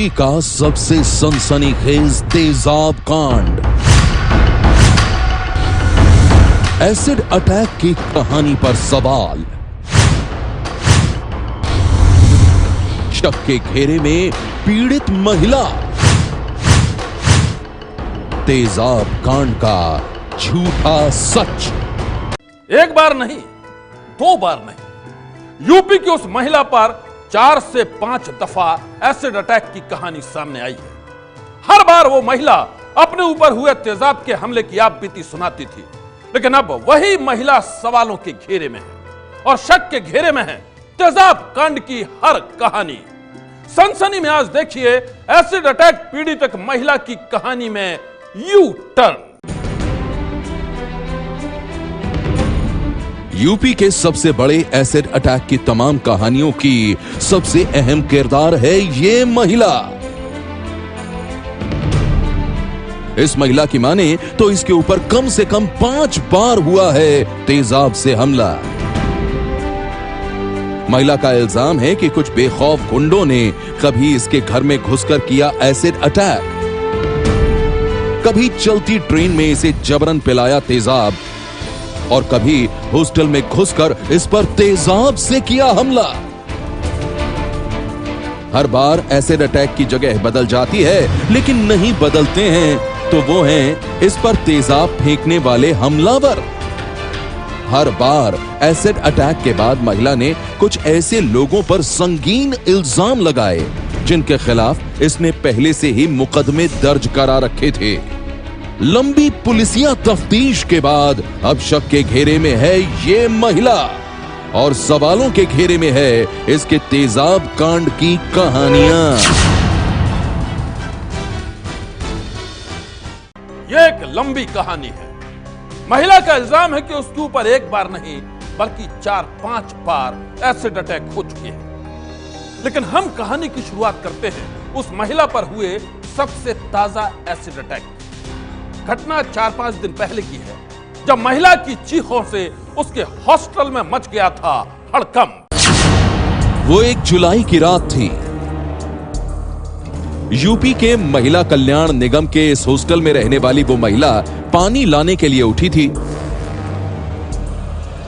UP का सबसे सनसनीखेज तेजाब कांड, एसिड अटैक की कहानी पर सवाल। शक के घेरे में पीड़ित महिला, तेजाब कांड का झूठा सच। एक बार नहीं, दो बार नहीं, यूपी की उस महिला पर 4 से 5 दफा एसिड अटैक की कहानी सामने आई है। हर बार वो महिला अपने ऊपर हुए तेजाब के हमले की आप बीती सुनाती थी, लेकिन अब वही महिला सवालों के घेरे में है और शक के घेरे में है तेजाब कांड की हर कहानी। सनसनी में आज देखिए एसिड अटैक पीड़ित एक महिला की कहानी में यू टर्न। यूपी के सबसे बड़े एसिड अटैक की तमाम कहानियों की सबसे अहम किरदार है ये महिला। इस महिला की माने तो इसके ऊपर कम से कम 5 बार हुआ है तेजाब से हमला। महिला का इल्जाम है कि कुछ बेखौफ गुंडों ने कभी इसके घर में घुसकर किया एसिड अटैक, कभी चलती ट्रेन में इसे जबरन पिलाया तेजाब और कभी हॉस्टल में घुसकर इस पर तेजाब से किया हमला। हर बार एसिड अटैक की जगह बदल जाती है, लेकिन नहीं बदलते हैं तो वो हैं इस पर तेजाब फेंकने वाले हमलावर। हर बार एसिड अटैक के बाद महिला ने कुछ ऐसे लोगों पर संगीन इल्जाम लगाए जिनके खिलाफ इसने पहले से ही मुकदमे दर्ज करा रखे थे। लंबी पुलिसिया तफ्तीश के बाद अब शक के घेरे में है ये महिला और सवालों के घेरे में है इसके तेजाब कांड की कहानियां। यह एक लंबी कहानी है। महिला का इल्जाम है कि उसके ऊपर एक बार नहीं बल्कि 4-5 बार एसिड अटैक हो चुके हैं। लेकिन हम कहानी की शुरुआत करते हैं उस महिला पर हुए सबसे ताजा एसिड अटैक। घटना 4-5 दिन पहले की है, जब महिला की चीखों से उसके हॉस्टल में मच गया था हड़कंप। वो 1 जुलाई की रात थी। यूपी के महिला कल्याण निगम के इस हॉस्टल में रहने वाली वो महिला पानी लाने के लिए उठी थी।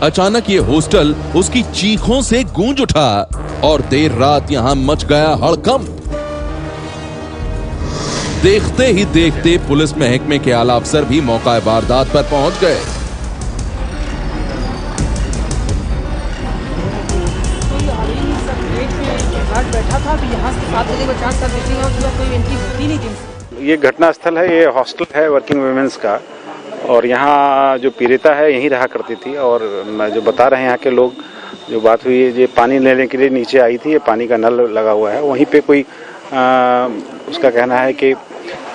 अचानक ये हॉस्टल उसकी चीखों से गूंज उठा और देर रात यहां मच गया हड़कंप। देखते ही देखते पुलिस महकमे के आला अफसर भी मौका वारदात पर पहुंच गए। ये घटना स्थल है, ये हॉस्टल है वर्किंग वुमेन्स का और यहाँ जो पीड़िता है यहीं रहा करती थी। और मैं जो बता रहे हैं यहाँ के लोग, जो बात हुई है, ये पानी लेने के लिए नीचे आई थी। ये पानी का नल लगा हुआ है, वहीं पे कोई उसका कहना है कि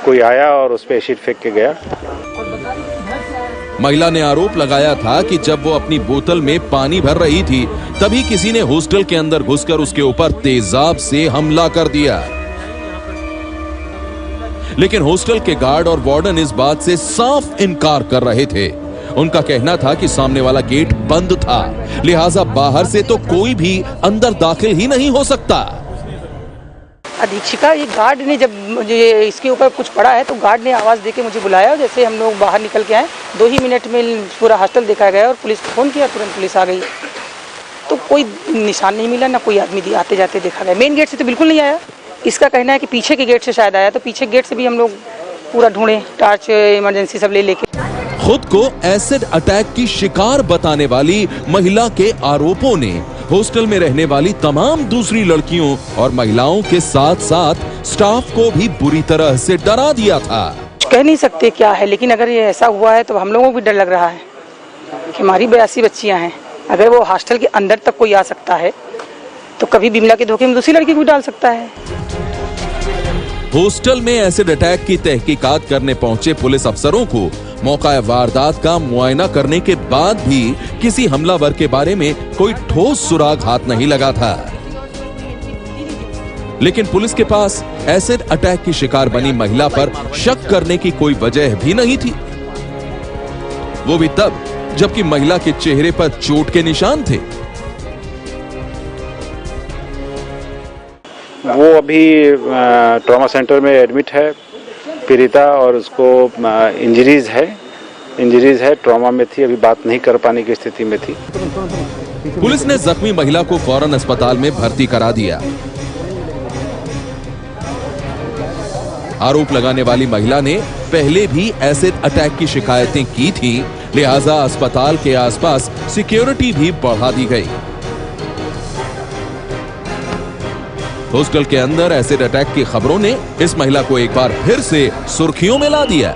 कोई आया और उस पे एसिड फेंक के गया। महिला ने आरोप लगाया था कि जब वो अपनी बोतल में पानी भर रही थी तभी किसी ने हॉस्टल के अंदर घुसकर उसके ऊपर तेजाब से हमला कर दिया। लेकिन हॉस्टल के गार्ड और वार्डन इस बात से साफ इनकार कर रहे थे। उनका कहना था कि सामने वाला गेट बंद था, लिहाजा बाहर से तो कोई भी अंदर दाखिल ही नहीं हो सकता। अधीक्षिका, ये गार्ड ने जब मुझे इसके ऊपर कुछ पड़ा है तो गार्ड ने आवाज़ देके मुझे बुलाया। जैसे हम लोग बाहर निकल के आए, 2 ही मिनट में पूरा हॉस्टल देखा गया और पुलिस को फ़ोन किया, तुरंत पुलिस आ गई। तो कोई निशान नहीं मिला, ना कोई आदमी आते जाते देखा गया। मेन गेट से तो बिल्कुल नहीं आया। इसका कहना है कि पीछे के गेट से शायद आया, तो पीछे गेट से भी हम लोग पूरा ढूंढे, टार्च इमरजेंसी सब ले लेके। खुद को एसिड अटैक की शिकार बताने वाली महिला के आरोपों ने हॉस्टल में रहने वाली तमाम दूसरी लड़कियों और महिलाओं के साथ साथ स्टाफ को भी बुरी तरह से डरा दिया था। कह नहीं सकते क्या है, लेकिन अगर ये ऐसा हुआ है तो हम लोगों को भी डर लग रहा है कि हमारी 82 बच्चियां हैं। अगर वो हॉस्टल के अंदर तक कोई आ सकता है तो कभी बिमला के धोखे में दूसरी लड़की को भी डाल सकता है। हॉस्टल में एसिड अटैक की तहकीकात करने पहुंचे पुलिस अफसरों को मौका वारदात का मुआयना करने के बाद भी किसी हमलावर के बारे में कोई ठोस सुराग हाथ नहीं लगा था। लेकिन पुलिस के पास एसिड अटैक की शिकार बनी महिला पर शक करने की कोई वजह भी नहीं थी, वो भी तब जबकि महिला के चेहरे पर चोट के निशान थे। वो अभी ट्रॉमा सेंटर में एडमिट है पीड़िता, और उसको इंजरीज है, ट्रॉमा में थी, अभी बात नहीं कर पाने की स्थिति में थी। पुलिस ने जख्मी महिला को फौरन अस्पताल में भर्ती करा दिया। आरोप लगाने वाली महिला ने पहले भी एसिड अटैक की शिकायतें की थी, लिहाजा अस्पताल के आसपास सिक्योरिटी भी बढ़ा दी गई। हॉस्टल के अंदर एसिड अटैक की खबरों ने इस महिला को एक बार फिर से सुर्खियों में ला दिया।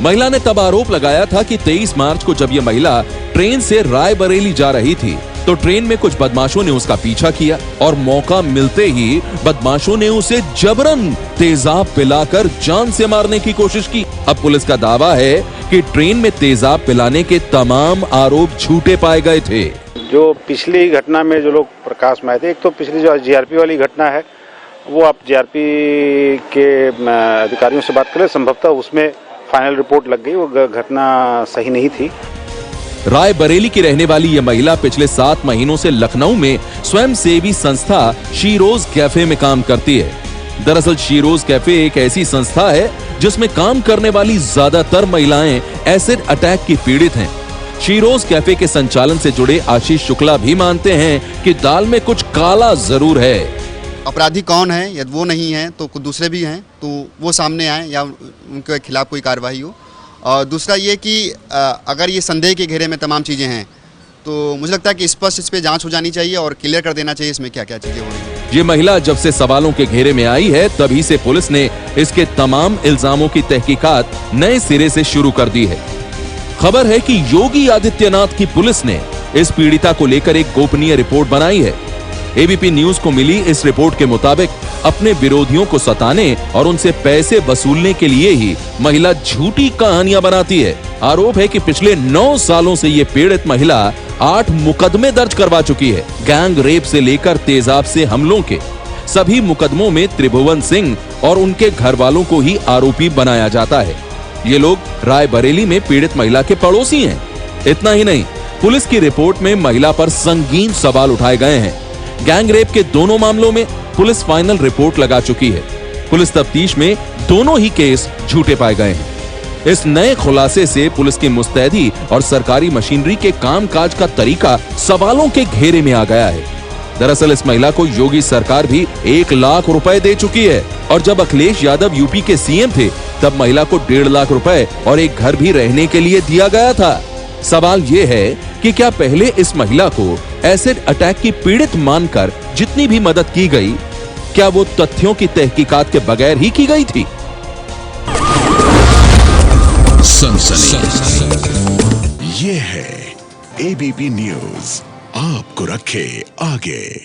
महिला ने तब आरोप लगाया था कि 23 मार्च को जब यह महिला ट्रेन से रायबरेली जा रही थी तो ट्रेन में कुछ बदमाशों ने उसका पीछा किया और मौका मिलते ही बदमाशों ने उसे जबरन तेजाब पिलाकर जान से मारने की कोशिश की। अब पुलिस का दावा है कि ट्रेन में तेजाब पिलाने के तमाम आरोप झूठे पाए गए थे। जो पिछली घटना में जो लोग प्रकाश में आए थे, एक तो पिछली जो जीआरपी वाली घटना है वो आप जीआरपी के अधिकारियों से बात करें, संभवतः उसमें फाइनल रिपोर्ट लग गई, वो घटना सही नहीं थी। रायबरेली की रहने वाली यह महिला पिछले 7 महीनों से लखनऊ में स्वयंसेवी संस्था शीरोज कैफे में काम करती है। दरअसल शीरोज कैफे एक ऐसी संस्था है जिसमें काम करने वाली ज्यादातर महिलाएं एसिड अटैक की पीड़ित हैं। शीरोज कैफे के संचालन से जुड़े आशीष शुक्ला भी मानते हैं कि दाल में कुछ काला जरूर है। अपराधी कौन है, यदि वो नहीं है तो कुछ दूसरे भी हैं, तो वो सामने आए या उनके खिलाफ कोई कार्रवाई हो। और दूसरा ये कि अगर ये संदेह के घेरे में तमाम चीज़ें हैं तो मुझे लगता है कि स्पष्ट इस पे जांच हो जानी चाहिए और क्लियर कर देना चाहिए इसमें क्या क्या चीज़ें हो रही हैं। ये महिला जब से सवालों के घेरे में आई है तभी से पुलिस ने इसके तमाम इल्जामों की तहकीकात नए सिरे से शुरू कर दी है। खबर है कि योगी आदित्यनाथ की पुलिस ने इस पीड़िता को लेकर एक गोपनीय रिपोर्ट बनाई है। एबीपी न्यूज को मिली इस रिपोर्ट के मुताबिक अपने विरोधियों को सताने और उनसे पैसे वसूलने के लिए ही महिला झूठी कहानियां बनाती है। आरोप है कि पिछले 9 सालों से ये पीड़ित महिला 8 मुकदमे दर्ज करवा चुकी है। गैंग रेप से लेकर तेजाब से हमलों के सभी मुकदमों में त्रिभुवन सिंह और उनके घर वालों को ही आरोपी बनाया जाता है। ये लोग रायबरेली में पीड़ित महिला के पड़ोसी हैं। इतना ही नहीं, पुलिस की रिपोर्ट में महिला पर संगीन सवाल उठाए गए हैं। गैंग रेप के दोनों मामलों में पुलिस फाइनल रिपोर्ट लगा चुकी है। पुलिस तफ्तीश में दोनों ही केस झूठे पाए गए हैं। इस नए खुलासे से पुलिस की मुस्तैदी और सरकारी मशीनरी के कामकाज का तरीका सवालों के घेरे में आ गया है। दरअसल इस महिला को योगी सरकार भी 1 लाख रुपए दे चुकी है और जब अखिलेश यादव यूपी के सीएम थे तब महिला को 1.5 लाख रुपए और एक घर भी रहने के लिए दिया गया था। सवाल ये है कि क्या पहले इस महिला को एसिड अटैक की पीड़ित मानकर जितनी भी मदद की गई, क्या वो तथ्यों की तहकीकात के बगैर ही की गई थी? सनसनी ये है एबीपी न्यूज, आपको रखे आगे।